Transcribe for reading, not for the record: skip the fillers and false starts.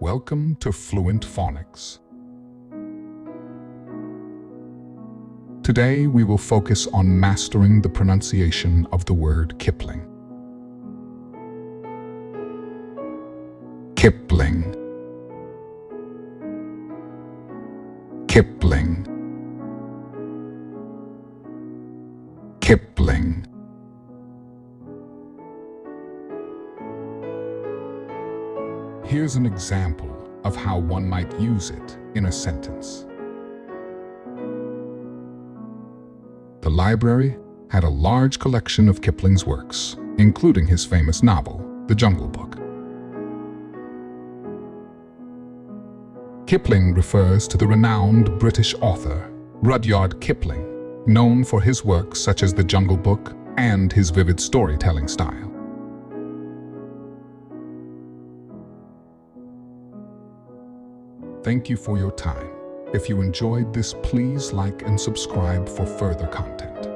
Welcome to Fluent Phonics. Today we will focus on mastering the pronunciation of the word Kipling. Kipling. Kipling. Kipling. Here's an example of how one might use it in a sentence. The library had a large collection of Kipling's works, including his famous novel, The Jungle Book. Kipling refers to the renowned British author, Rudyard Kipling, known for his works such as The Jungle Book and his vivid storytelling style. Thank you for your time. If you enjoyed this, please like and subscribe for further content.